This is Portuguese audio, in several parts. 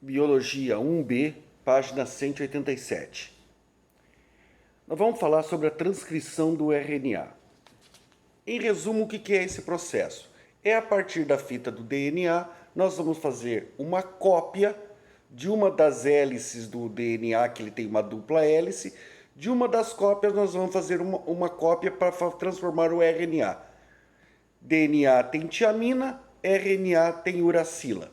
Biologia 1B, página 187. Nós vamos falar sobre a transcrição do RNA. Em resumo, o que é esse processo? É a partir da fita do DNA, nós vamos fazer uma cópia de uma das hélices do DNA, que ele tem uma dupla hélice. De uma das cópias, nós vamos fazer uma cópia para transformar o RNA. DNA tem tiamina, RNA tem uracila.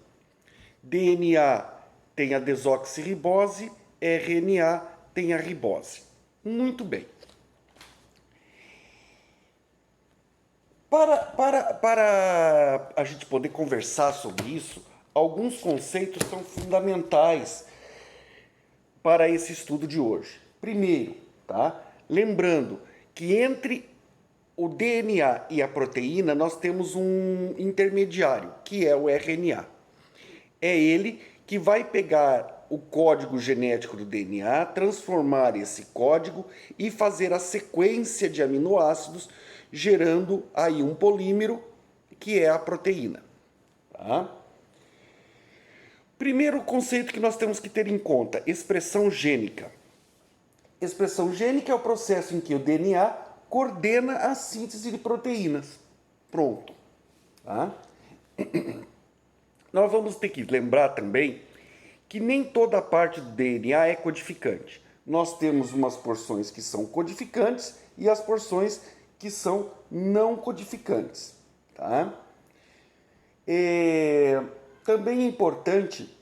DNA tem a desoxirribose, RNA tem a ribose. Muito bem. Para a gente poder conversar sobre isso, alguns conceitos são fundamentais para esse estudo de hoje. Primeiro, lembrando que entre o DNA e a proteína nós temos um intermediário, que é o RNA. É ele que vai pegar o código genético do DNA, transformar esse código e fazer a sequência de aminoácidos, gerando aí um polímero, que é a proteína. Primeiro conceito que nós temos que ter em conta, expressão gênica. Expressão gênica é o processo em que o DNA coordena a síntese de proteínas. Pronto. Nós vamos ter que lembrar também que nem toda a parte do DNA é codificante. Nós temos umas porções que são codificantes e as porções que são não codificantes. Também é importante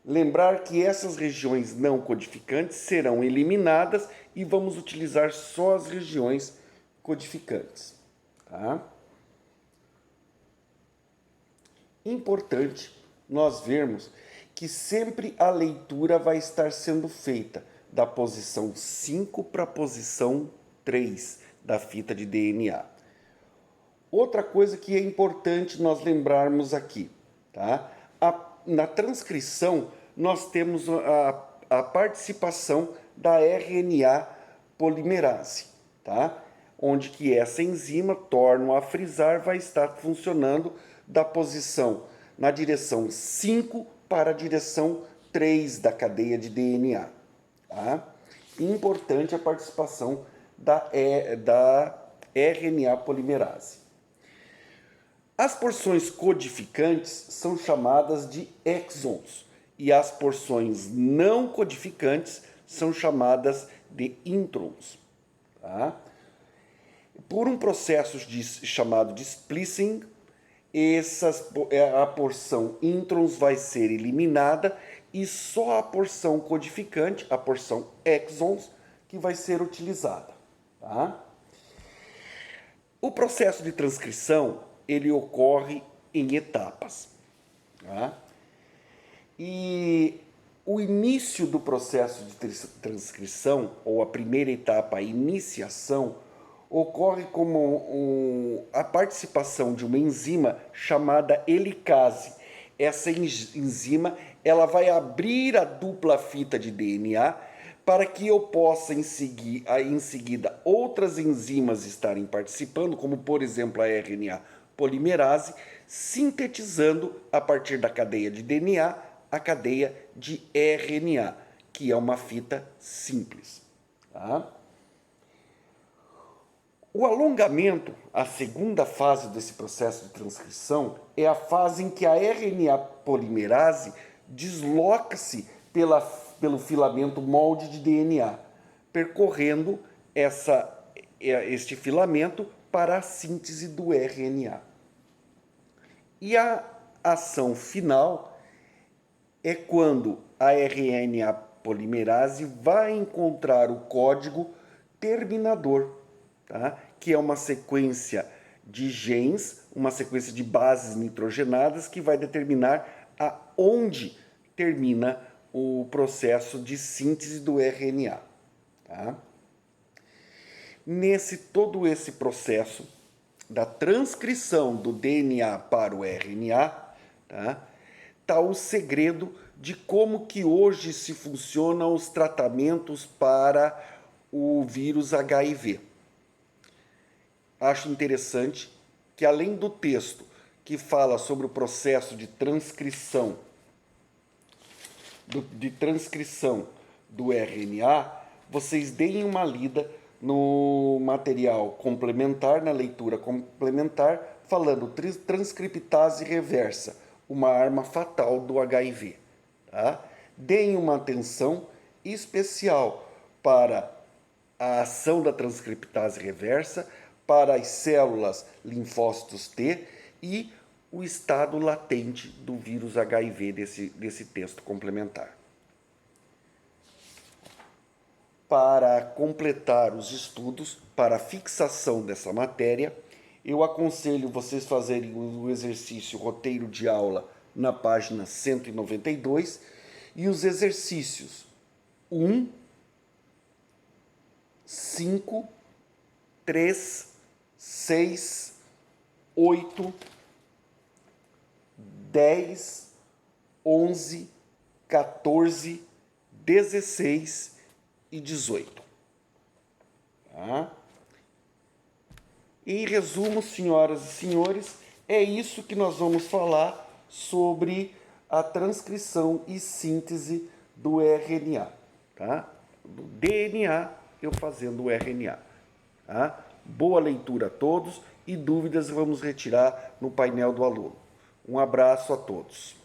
lembrar que essas regiões não codificantes serão eliminadas e vamos utilizar só as regiões codificantes. Importante nós vermos que sempre a leitura vai estar sendo feita da posição 5 para a posição 3 da fita de DNA. Outra coisa que é importante nós lembrarmos aqui, na transcrição nós temos a participação da RNA polimerase, onde que essa enzima, torna a frisar, vai estar funcionando da posição na direção 5 para a direção 3 da cadeia de DNA. Importante a participação da RNA polimerase. As porções codificantes são chamadas de exons e as porções não codificantes são chamadas de introns. Por um processo chamado de splicing, a porção introns vai ser eliminada e só a porção codificante, a porção exons, que vai ser utilizada. O processo de transcrição ele ocorre em etapas. E o início do processo de transcrição, ou a primeira etapa, a iniciação, ocorre como a participação de uma enzima chamada helicase. Essa enzima ela vai abrir a dupla fita de DNA para que eu possa em seguida outras enzimas estarem participando, como por exemplo a RNA polimerase, sintetizando a partir da cadeia de DNA a cadeia de RNA, que é uma fita simples. O alongamento, a segunda fase desse processo de transcrição, é a fase em que a RNA polimerase desloca-se pelo filamento molde de DNA, percorrendo este filamento para a síntese do RNA. E a ação final é quando a RNA polimerase vai encontrar o código terminador, que é uma sequência de genes, uma sequência de bases nitrogenadas que vai determinar aonde termina o processo de síntese do RNA. Todo esse processo da transcrição do DNA para o RNA, tá o segredo de como que hoje se funcionam os tratamentos para o vírus HIV. Acho interessante que, além do texto que fala sobre o processo de transcrição de transcrição do RNA, vocês deem uma lida no material complementar, na leitura complementar, falando transcriptase reversa, uma arma fatal do HIV. Tá? Deem uma atenção especial para a ação da transcriptase reversa, para as células linfócitos T e o estado latente do vírus HIV desse texto complementar. Para completar os estudos, para a fixação dessa matéria, eu aconselho vocês fazerem o exercício roteiro de aula na página 192 e os exercícios 1, 5, 3, 6, 8, 10, 11, 14, 16 e 18. Tá? Em resumo, senhoras e senhores, é isso que nós vamos falar sobre a transcrição e síntese do RNA, tá? Do DNA, eu fazendo o RNA. Tá? Boa leitura a todos e dúvidas vamos retirar no painel do aluno. Um abraço a todos.